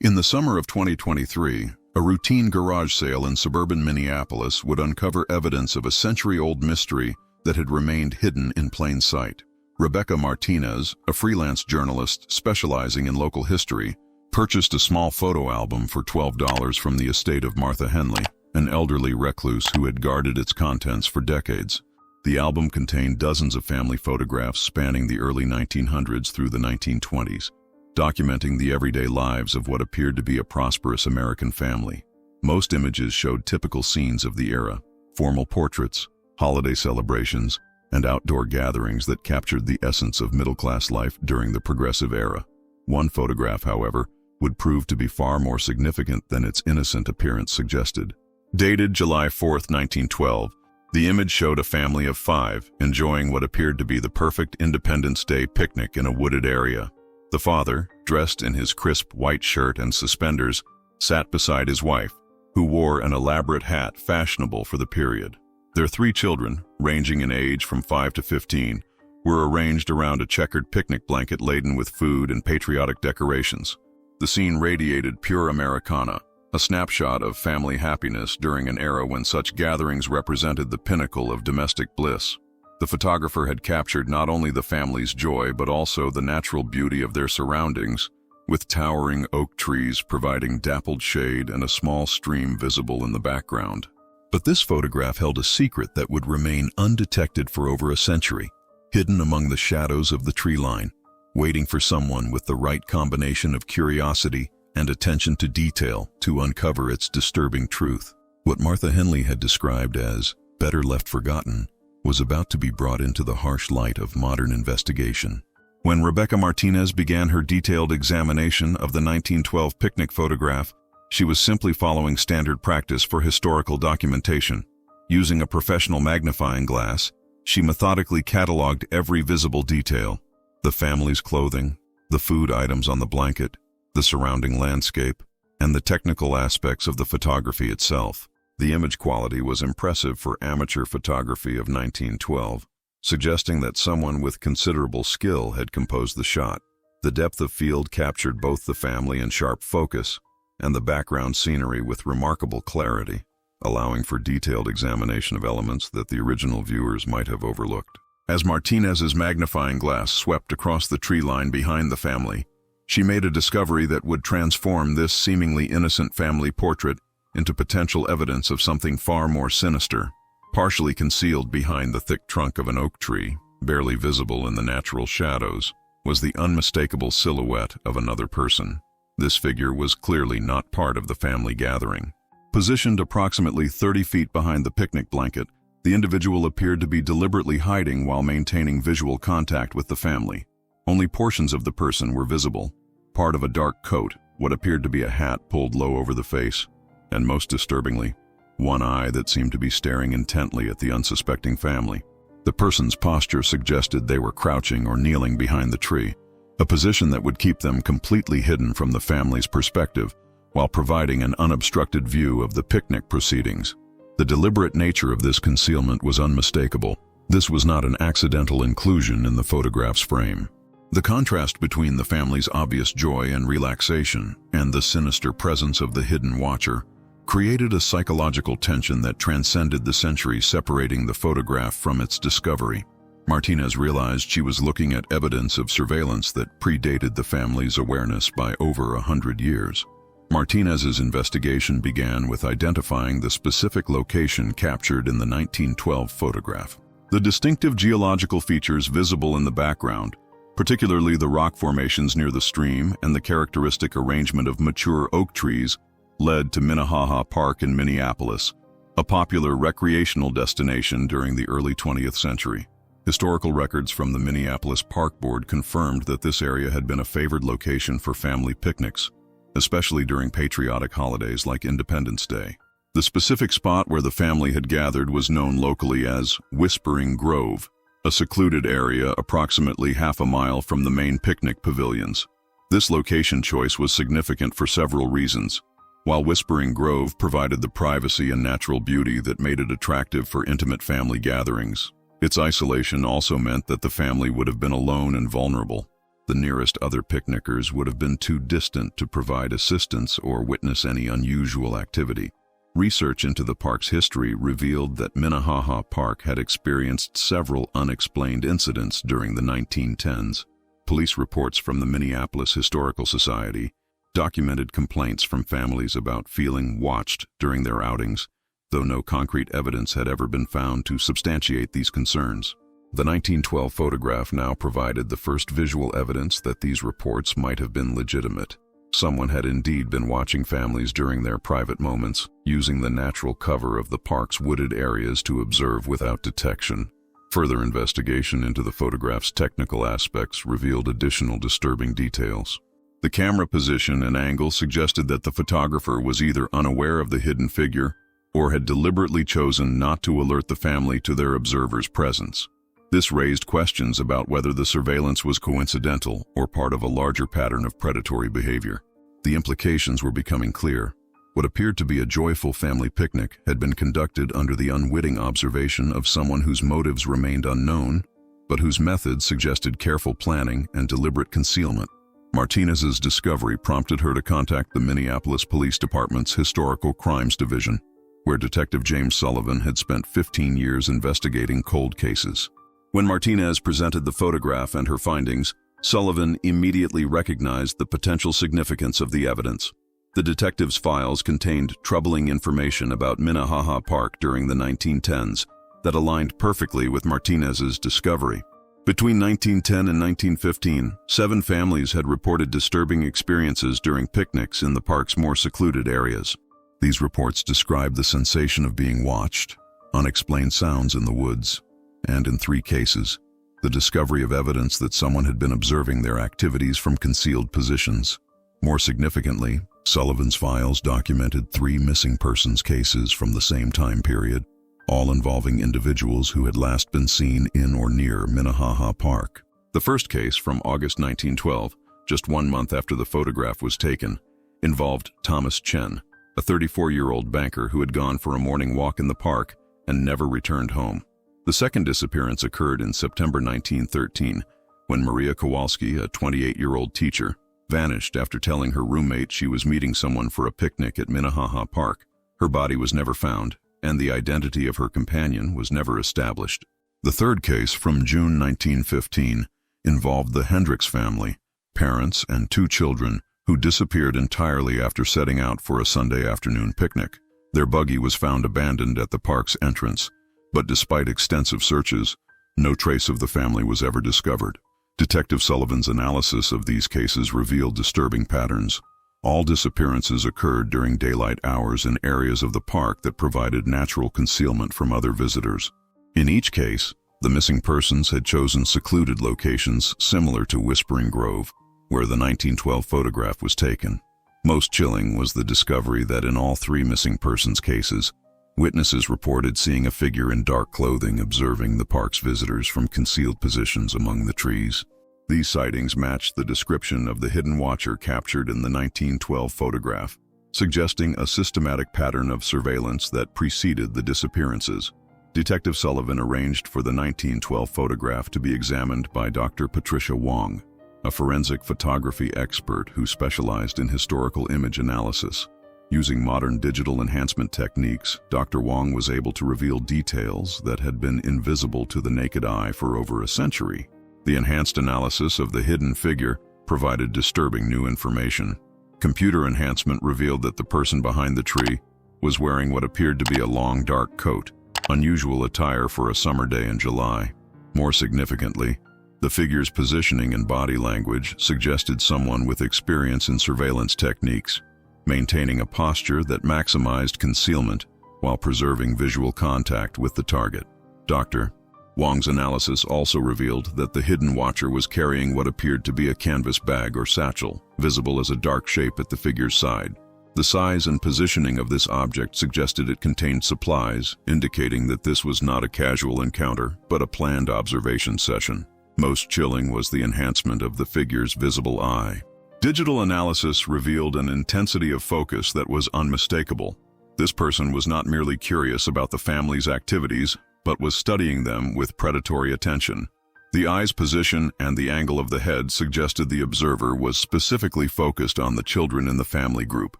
In the summer of 2023, a routine garage sale in suburban Minneapolis would uncover evidence of a century-old mystery that had remained hidden in plain sight. Rebecca Martinez, a freelance journalist specializing in local history, purchased a small photo album for $12 from the estate of Martha Henley, an elderly recluse who had guarded its contents for decades. The album contained dozens of family photographs spanning the early 1900s through the 1920s, documenting the everyday lives of what appeared to be a prosperous American family. Most images showed typical scenes of the era: formal portraits, holiday celebrations, and outdoor gatherings that captured the essence of middle-class life during the Progressive Era. One photograph, however, would prove to be far more significant than its innocent appearance suggested. Dated July 4, 1912, the image showed a family of 5 enjoying what appeared to be the perfect Independence Day picnic in a wooded area. The father, dressed in his crisp white shirt and suspenders, sat beside his wife, who wore an elaborate hat fashionable for the period. Their 3 children, ranging in age from 5 to 15, were arranged around a checkered picnic blanket laden with food and patriotic decorations. The scene radiated pure Americana, a snapshot of family happiness during an era when such gatherings represented the pinnacle of domestic bliss. The photographer had captured not only the family's joy but also the natural beauty of their surroundings, with towering oak trees providing dappled shade and a small stream visible in the background. But this photograph held a secret that would remain undetected for over a century, hidden among the shadows of the tree line, waiting for someone with the right combination of curiosity and attention to detail to uncover its disturbing truth. What Martha Henley had described as better left forgotten was about to be brought into the harsh light of modern investigation. When Rebecca Martinez began her detailed examination of the 1912 picnic photograph, she was simply following standard practice for historical documentation. Using a professional magnifying glass, she methodically cataloged every visible detail: the family's clothing, the food items on the blanket, the surrounding landscape, and the technical aspects of the photography itself. The image quality was impressive for amateur photography of 1912, suggesting that someone with considerable skill had composed the shot. The depth of field captured both the family in sharp focus and the background scenery with remarkable clarity, allowing for detailed examination of elements that the original viewers might have overlooked. As Martinez's magnifying glass swept across the tree line behind the family, she made a discovery that would transform this seemingly innocent family portrait into potential evidence of something far more sinister. Partially concealed behind the thick trunk of an oak tree, barely visible in the natural shadows, was the unmistakable silhouette of another person. This figure was clearly not part of the family gathering. Positioned approximately 30 feet behind the picnic blanket, the individual appeared to be deliberately hiding while maintaining visual contact with the family. Only portions of the person were visible: part of a dark coat, what appeared to be a hat pulled low over the face, and most disturbingly, one eye that seemed to be staring intently at the unsuspecting family. The person's posture suggested they were crouching or kneeling behind the tree, a position that would keep them completely hidden from the family's perspective while providing an unobstructed view of the picnic proceedings. The deliberate nature of this concealment was unmistakable. This was not an accidental inclusion in the photograph's frame. The contrast between the family's obvious joy and relaxation and the sinister presence of the hidden watcher created a psychological tension that transcended the centuries separating the photograph from its discovery. Martinez realized she was looking at evidence of surveillance that predated the family's awareness by over 100 years. Martinez's investigation began with identifying the specific location captured in the 1912 photograph. The distinctive geological features visible in the background, particularly the rock formations near the stream and the characteristic arrangement of mature oak trees, led to Minnehaha Park in Minneapolis, a popular recreational destination during the early 20th century. Historical records from the Minneapolis Park Board confirmed that this area had been a favored location for family picnics, especially during patriotic holidays like Independence Day. The specific spot where the family had gathered was known locally as Whispering Grove, a secluded area approximately half a mile from the main picnic pavilions. This location choice was significant for several reasons. While Whispering Grove provided the privacy and natural beauty that made it attractive for intimate family gatherings, its isolation also meant that the family would have been alone and vulnerable. The nearest other picnickers would have been too distant to provide assistance or witness any unusual activity. Research into the park's history revealed that Minnehaha Park had experienced several unexplained incidents during the 1910s. Police reports from the Minneapolis Historical Society documented complaints from families about feeling watched during their outings, though no concrete evidence had ever been found to substantiate these concerns. The 1912 photograph now provided the first visual evidence that these reports might have been legitimate. Someone had indeed been watching families during their private moments, using the natural cover of the park's wooded areas to observe without detection. Further investigation into the photograph's technical aspects revealed additional disturbing details. The camera position and angle suggested that the photographer was either unaware of the hidden figure or had deliberately chosen not to alert the family to their observer's presence. This raised questions about whether the surveillance was coincidental or part of a larger pattern of predatory behavior. The implications were becoming clear. What appeared to be a joyful family picnic had been conducted under the unwitting observation of someone whose motives remained unknown, but whose methods suggested careful planning and deliberate concealment. Martinez's discovery prompted her to contact the Minneapolis Police Department's Historical Crimes Division, where Detective James Sullivan had spent 15 years investigating cold cases. When Martinez presented the photograph and her findings, Sullivan immediately recognized the potential significance of the evidence. The detective's files contained troubling information about Minnehaha Park during the 1910s that aligned perfectly with Martinez's discovery. Between 1910 and 1915, 7 families had reported disturbing experiences during picnics in the park's more secluded areas. These reports described the sensation of being watched, unexplained sounds in the woods, and in 3 cases, the discovery of evidence that someone had been observing their activities from concealed positions. More significantly, Sullivan's files documented 3 missing persons cases from the same time period, all involving individuals who had last been seen in or near Minnehaha Park. The first case, from August 1912, just 1 month after the photograph was taken, involved Thomas Chen, a 34-year-old banker who had gone for a morning walk in the park and never returned home. The second disappearance occurred in September 1913, when Maria Kowalski, a 28-year-old teacher, vanished after telling her roommate she was meeting someone for a picnic at Minnehaha Park. Her body was never found, and the identity of her companion was never established. The third case, from June 1915, involved the Hendricks family, parents and 2 children, who disappeared entirely after setting out for a Sunday afternoon picnic. Their buggy was found abandoned at the park's entrance, but despite extensive searches, no trace of the family was ever discovered. Detective Sullivan's analysis of these cases revealed disturbing patterns. All disappearances occurred during daylight hours in areas of the park that provided natural concealment from other visitors. In each case, the missing persons had chosen secluded locations similar to Whispering Grove, where the 1912 photograph was taken. Most chilling was the discovery that in all 3 missing persons cases, witnesses reported seeing a figure in dark clothing observing the park's visitors from concealed positions among the trees. These sightings matched the description of the hidden watcher captured in the 1912 photograph, suggesting a systematic pattern of surveillance that preceded the disappearances. Detective Sullivan arranged for the 1912 photograph to be examined by Dr. Patricia Wong, a forensic photography expert who specialized in historical image analysis. Using modern digital enhancement techniques, Dr. Wong was able to reveal details that had been invisible to the naked eye for over a century. The enhanced analysis of the hidden figure provided disturbing new information. Computer enhancement revealed that the person behind the tree was wearing what appeared to be a long dark coat, unusual attire for a summer day in July. More significantly, the figure's positioning and body language suggested someone with experience in surveillance techniques, maintaining a posture that maximized concealment while preserving visual contact with the target. Dr. Wong's analysis also revealed that the hidden watcher was carrying what appeared to be a canvas bag or satchel, visible as a dark shape at the figure's side. The size and positioning of this object suggested it contained supplies, indicating that this was not a casual encounter, but a planned observation session. Most chilling was the enhancement of the figure's visible eye. Digital analysis revealed an intensity of focus that was unmistakable. This person was not merely curious about the family's activities, but was studying them with predatory attention. The eye's position and the angle of the head suggested the observer was specifically focused on the children in the family group.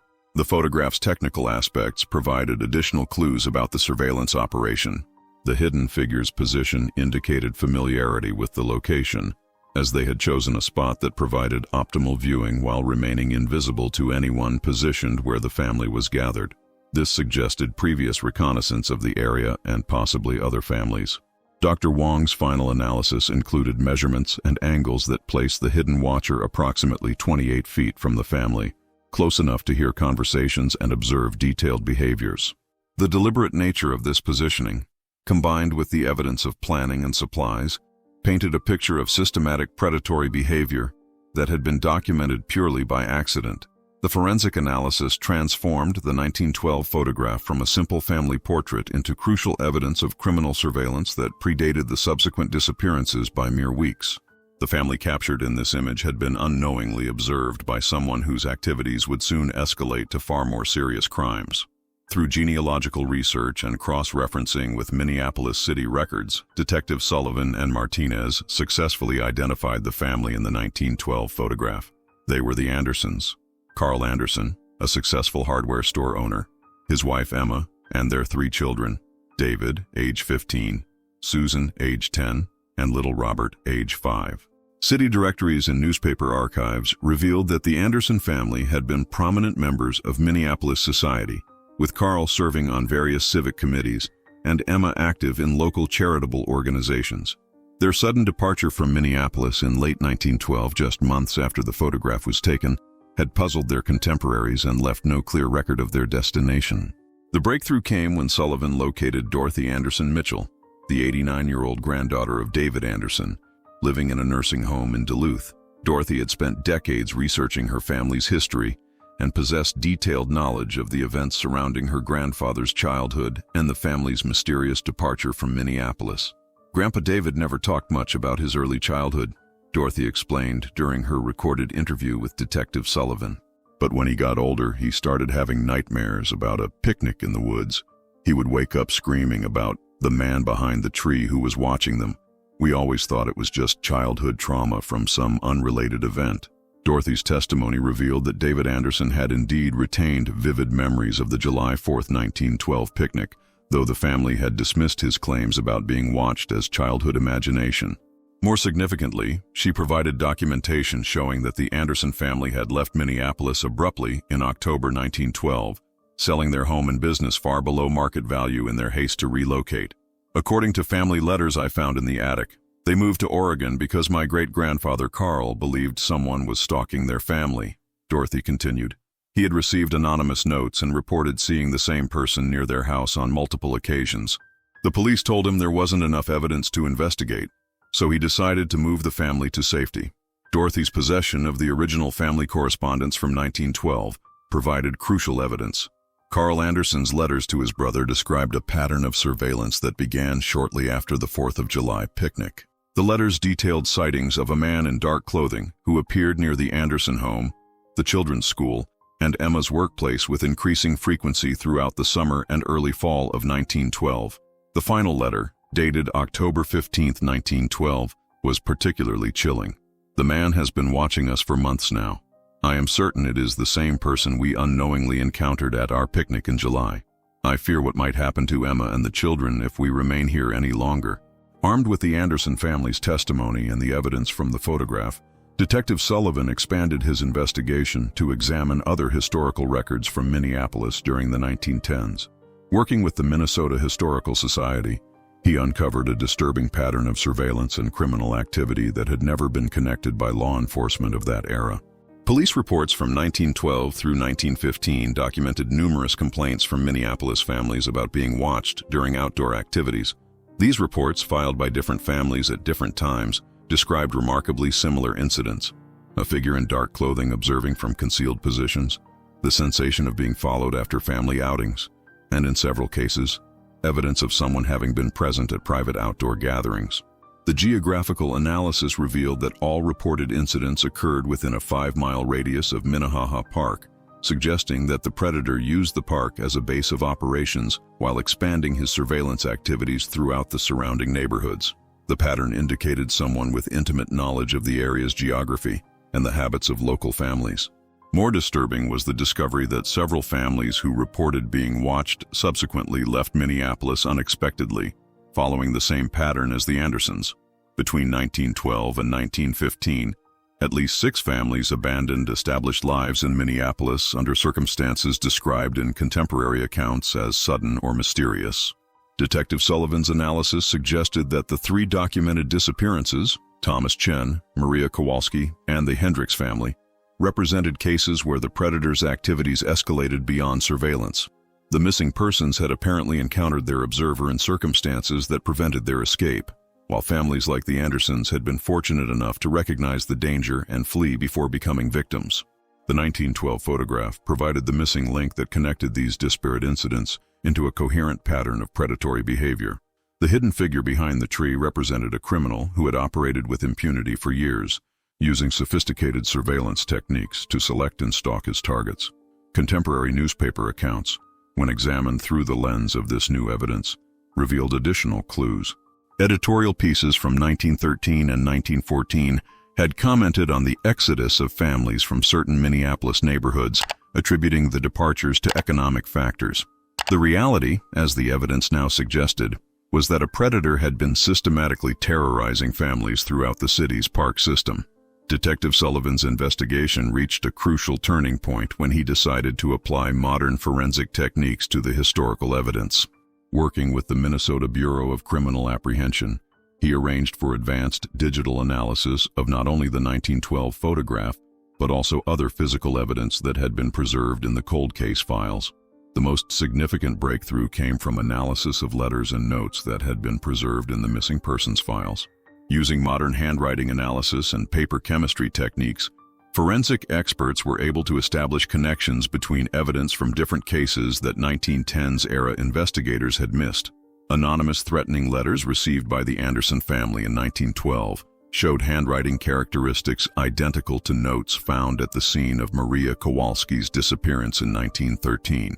The photograph's technical aspects provided additional clues about the surveillance operation. The hidden figure's position indicated familiarity with the location, as they had chosen a spot that provided optimal viewing while remaining invisible to anyone positioned where the family was gathered. This suggested previous reconnaissance of the area and possibly other families. Dr. Wong's final analysis included measurements and angles that placed the hidden watcher approximately 28 feet from the family, close enough to hear conversations and observe detailed behaviors. The deliberate nature of this positioning, combined with the evidence of planning and supplies, painted a picture of systematic predatory behavior that had been documented purely by accident. The forensic analysis transformed the 1912 photograph from a simple family portrait into crucial evidence of criminal surveillance that predated the subsequent disappearances by mere weeks. The family captured in this image had been unknowingly observed by someone whose activities would soon escalate to far more serious crimes. Through genealogical research and cross-referencing with Minneapolis city records, Detectives Sullivan and Martinez successfully identified the family in the 1912 photograph. They were the Andersons. Carl Anderson, a successful hardware store owner, his wife Emma, and their 3 children, David, age 15, Susan, age 10, and little Robert, age 5. City directories and newspaper archives revealed that the Anderson family had been prominent members of Minneapolis society, with Carl serving on various civic committees and Emma active in local charitable organizations. Their sudden departure from Minneapolis in late 1912, just months after the photograph was taken, had puzzled their contemporaries and left no clear record of their destination. The breakthrough came when Sullivan located Dorothy Anderson Mitchell, the 89-year-old granddaughter of David Anderson, living in a nursing home in Duluth. Dorothy had spent decades researching her family's history and possessed detailed knowledge of the events surrounding her grandfather's childhood and the family's mysterious departure from Minneapolis. Grandpa David never talked much about his early childhood, Dorothy explained during her recorded interview with Detective Sullivan. But when he got older, he started having nightmares about a picnic in the woods. He would wake up screaming about the man behind the tree who was watching them. We always thought it was just childhood trauma from some unrelated event. Dorothy's testimony revealed that David Anderson had indeed retained vivid memories of the July 4, 1912 picnic, though the family had dismissed his claims about being watched as childhood imagination. More significantly, she provided documentation showing that the Anderson family had left Minneapolis abruptly in October 1912, selling their home and business far below market value in their haste to relocate. According to family letters I found in the attic, they moved to Oregon because my great-grandfather Carl believed someone was stalking their family, Dorothy continued. He had received anonymous notes and reported seeing the same person near their house on multiple occasions. The police told him there wasn't enough evidence to investigate, so he decided to move the family to safety. Dorothy's possession of the original family correspondence from 1912 provided crucial evidence. Carl Anderson's letters to his brother described a pattern of surveillance that began shortly after the 4th of July picnic. The letters detailed sightings of a man in dark clothing who appeared near the Anderson home, the children's school, and Emma's workplace with increasing frequency throughout the summer and early fall of 1912. The final letter, dated October 15, 1912, was particularly chilling. The man has been watching us for months now. I am certain it is the same person we unknowingly encountered at our picnic in July. I fear what might happen to Emma and the children if we remain here any longer. Armed with the Anderson family's testimony and the evidence from the photograph, Detective Sullivan expanded his investigation to examine other historical records from Minneapolis during the 1910s. Working with the Minnesota Historical Society, he uncovered a disturbing pattern of surveillance and criminal activity that had never been connected by law enforcement of that era. Police reports from 1912 through 1915 documented numerous complaints from Minneapolis families about being watched during outdoor activities. These reports, filed by different families at different times, described remarkably similar incidents: a figure in dark clothing observing from concealed positions, the sensation of being followed after family outings, and in several cases, evidence of someone having been present at private outdoor gatherings. The geographical analysis revealed that all reported incidents occurred within a 5-mile radius of Minnehaha Park, suggesting that the predator used the park as a base of operations while expanding his surveillance activities throughout the surrounding neighborhoods. The pattern indicated someone with intimate knowledge of the area's geography and the habits of local families. More disturbing was the discovery that several families who reported being watched subsequently left Minneapolis unexpectedly, following the same pattern as the Andersons. Between 1912 and 1915, at least 6 families abandoned established lives in Minneapolis under circumstances described in contemporary accounts as sudden or mysterious. Detective Sullivan's analysis suggested that the 3 documented disappearances, Thomas Chen, Maria Kowalski, and the Hendricks family, represented cases where the predator's activities escalated beyond surveillance. The missing persons had apparently encountered their observer in circumstances that prevented their escape, while families like the Andersons had been fortunate enough to recognize the danger and flee before becoming victims. The 1912 photograph provided the missing link that connected these disparate incidents into a coherent pattern of predatory behavior. The hidden figure behind the tree represented a criminal who had operated with impunity for years, using sophisticated surveillance techniques to select and stalk his targets. Contemporary newspaper accounts, when examined through the lens of this new evidence, revealed additional clues. Editorial pieces from 1913 and 1914 had commented on the exodus of families from certain Minneapolis neighborhoods, attributing the departures to economic factors. The reality, as the evidence now suggested, was that a predator had been systematically terrorizing families throughout the city's park system. Detective Sullivan's investigation reached a crucial turning point when he decided to apply modern forensic techniques to the historical evidence. Working with the Minnesota Bureau of Criminal Apprehension, he arranged for advanced digital analysis of not only the 1912 photograph, but also other physical evidence that had been preserved in the cold case files. The most significant breakthrough came from analysis of letters and notes that had been preserved in the missing persons files. Using modern handwriting analysis and paper chemistry techniques, forensic experts were able to establish connections between evidence from different cases that 1910s-era investigators had missed. Anonymous threatening letters received by the Anderson family in 1912 showed handwriting characteristics identical to notes found at the scene of Maria Kowalski's disappearance in 1913.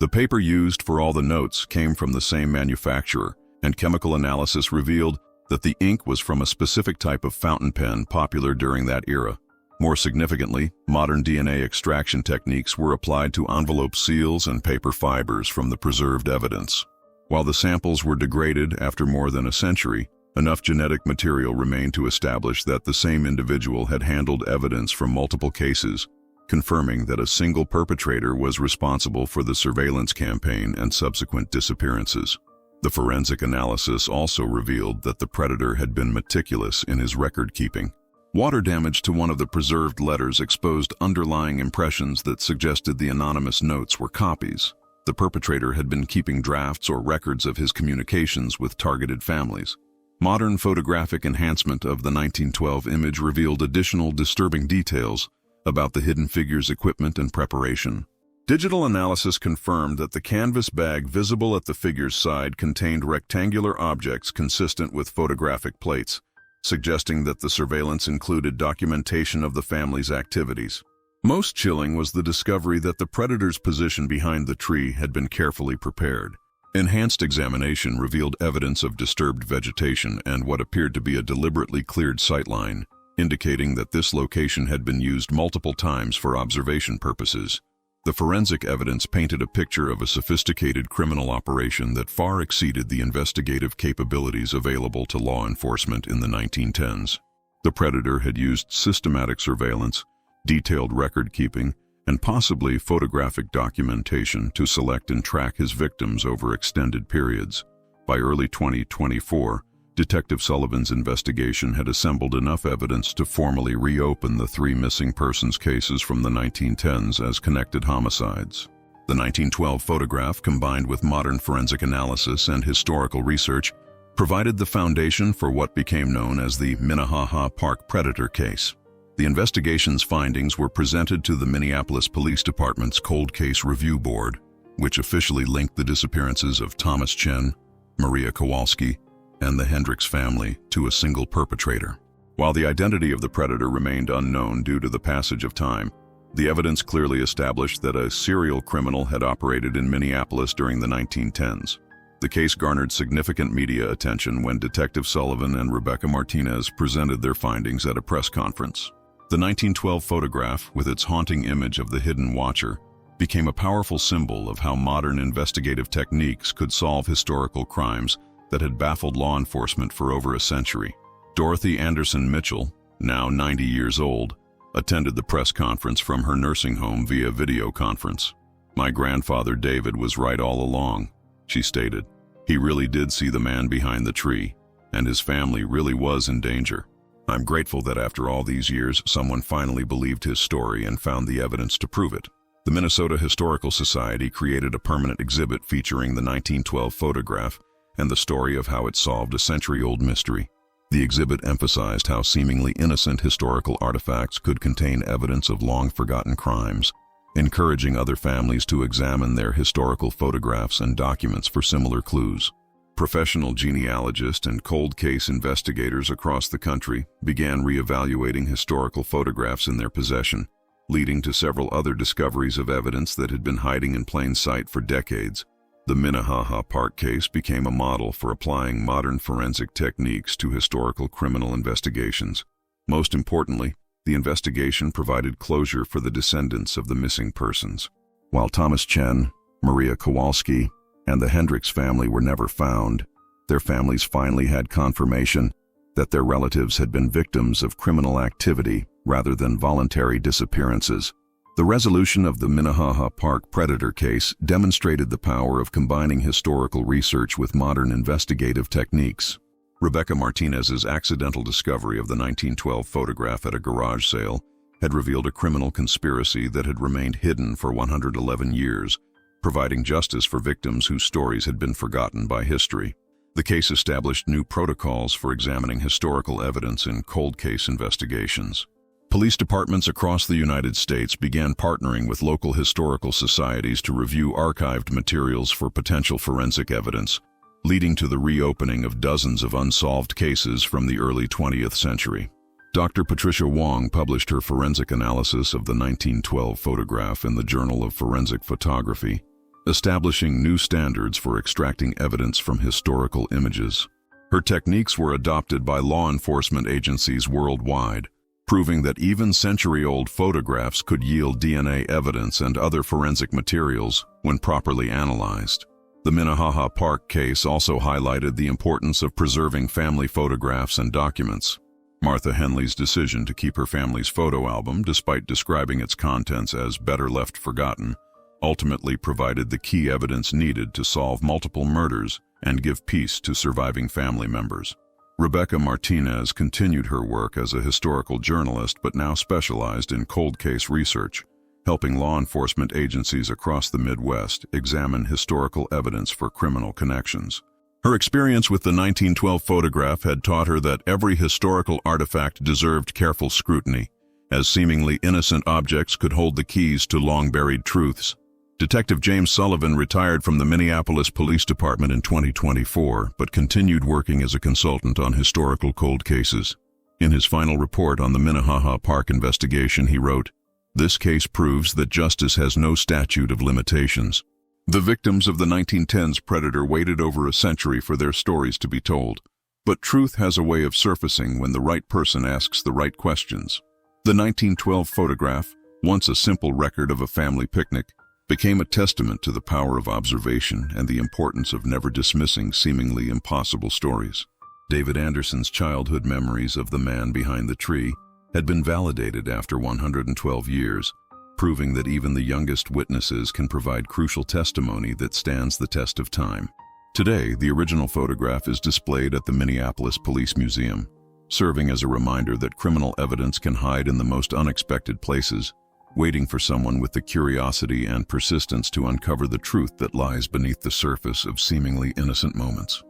The paper used for all the notes came from the same manufacturer, and chemical analysis revealed that the ink was from a specific type of fountain pen popular during that era. More significantly, modern DNA extraction techniques were applied to envelope seals and paper fibers from the preserved evidence. While the samples were degraded after more than a century, enough genetic material remained to establish that the same individual had handled evidence from multiple cases, confirming that a single perpetrator was responsible for the surveillance campaign and subsequent disappearances. The forensic analysis also revealed that the predator had been meticulous in his record-keeping. Water damage to one of the preserved letters exposed underlying impressions that suggested the anonymous notes were copies. The perpetrator had been keeping drafts or records of his communications with targeted families. Modern photographic enhancement of the 1912 image revealed additional disturbing details about the hidden figure's equipment and preparation. Digital analysis confirmed that the canvas bag visible at the figure's side contained rectangular objects consistent with photographic plates, suggesting that the surveillance included documentation of the family's activities. Most chilling was the discovery that the predator's position behind the tree had been carefully prepared. Enhanced examination revealed evidence of disturbed vegetation and what appeared to be a deliberately cleared sightline, indicating that this location had been used multiple times for observation purposes. The forensic evidence painted a picture of a sophisticated criminal operation that far exceeded the investigative capabilities available to law enforcement in the 1910s. The predator had used systematic surveillance, detailed record-keeping, and possibly photographic documentation to select and track his victims over extended periods. By early 2024, Detective Sullivan's investigation had assembled enough evidence to formally reopen the 3 missing persons cases from the 1910s as connected homicides. The 1912 photograph, combined with modern forensic analysis and historical research, provided the foundation for what became known as the Minnehaha Park Predator case. The investigation's findings were presented to the Minneapolis Police Department's Cold Case Review Board, which officially linked the disappearances of Thomas Chen, Maria Kowalski, and the Hendricks family to a single perpetrator. While the identity of the predator remained unknown due to the passage of time, the evidence clearly established that a serial criminal had operated in Minneapolis during the 1910s. The case garnered significant media attention when Detective Sullivan and Rebecca Martinez presented their findings at a press conference. The 1912 photograph, with its haunting image of the hidden watcher, became a powerful symbol of how modern investigative techniques could solve historical crimes that had baffled law enforcement for over a century. Dorothy Anderson Mitchell, now 90 years old, attended the press conference from her nursing home via video conference. "My grandfather David was right all along," she stated. "He really did see the man behind the tree, and his family really was in danger. I'm grateful that after all these years, someone finally believed his story and found the evidence to prove it." The Minnesota Historical Society created a permanent exhibit featuring the 1912 photograph and the story of how it solved a century-old mystery. The exhibit emphasized how seemingly innocent historical artifacts could contain evidence of long-forgotten crimes, encouraging other families to examine their historical photographs and documents for similar clues. Professional genealogists and cold case investigators across the country began re-evaluating historical photographs in their possession, leading to several other discoveries of evidence that had been hiding in plain sight for decades. The Minnehaha Park case became a model for applying modern forensic techniques to historical criminal investigations. Most importantly, the investigation provided closure for the descendants of the missing persons. While Thomas Chen, Maria Kowalski, and the Hendricks family were never found, their families finally had confirmation that their relatives had been victims of criminal activity rather than voluntary disappearances. The resolution of the Minnehaha Park predator case demonstrated the power of combining historical research with modern investigative techniques. Rebecca Martinez's accidental discovery of the 1912 photograph at a garage sale had revealed a criminal conspiracy that had remained hidden for 111 years, providing justice for victims whose stories had been forgotten by history. The case established new protocols for examining historical evidence in cold case investigations. Police departments across the United States began partnering with local historical societies to review archived materials for potential forensic evidence, leading to the reopening of dozens of unsolved cases from the early 20th century. Dr. Patricia Wong published her forensic analysis of the 1912 photograph in the Journal of Forensic Photography, establishing new standards for extracting evidence from historical images. Her techniques were adopted by law enforcement agencies worldwide, proving that even century-old photographs could yield DNA evidence and other forensic materials when properly analyzed. The Minnehaha Park case also highlighted the importance of preserving family photographs and documents. Martha Henley's decision to keep her family's photo album, despite describing its contents as better left forgotten, ultimately provided the key evidence needed to solve multiple murders and give peace to surviving family members. Rebecca Martinez continued her work as a historical journalist but now specialized in cold case research, helping law enforcement agencies across the Midwest examine historical evidence for criminal connections. Her experience with the 1912 photograph had taught her that every historical artifact deserved careful scrutiny, as seemingly innocent objects could hold the keys to long-buried truths. Detective James Sullivan retired from the Minneapolis Police Department in 2024, but continued working as a consultant on historical cold cases. In his final report on the Minnehaha Park investigation, he wrote, "This case proves that justice has no statute of limitations. The victims of the 1910s predator waited over a century for their stories to be told, but truth has a way of surfacing when the right person asks the right questions. The 1912 photograph, once a simple record of a family picnic, became a testament to the power of observation and the importance of never dismissing seemingly impossible stories." David Anderson's childhood memories of the man behind the tree had been validated after 112 years, proving that even the youngest witnesses can provide crucial testimony that stands the test of time. Today, the original photograph is displayed at the Minneapolis Police Museum, serving as a reminder that criminal evidence can hide in the most unexpected places, waiting for someone with the curiosity and persistence to uncover the truth that lies beneath the surface of seemingly innocent moments.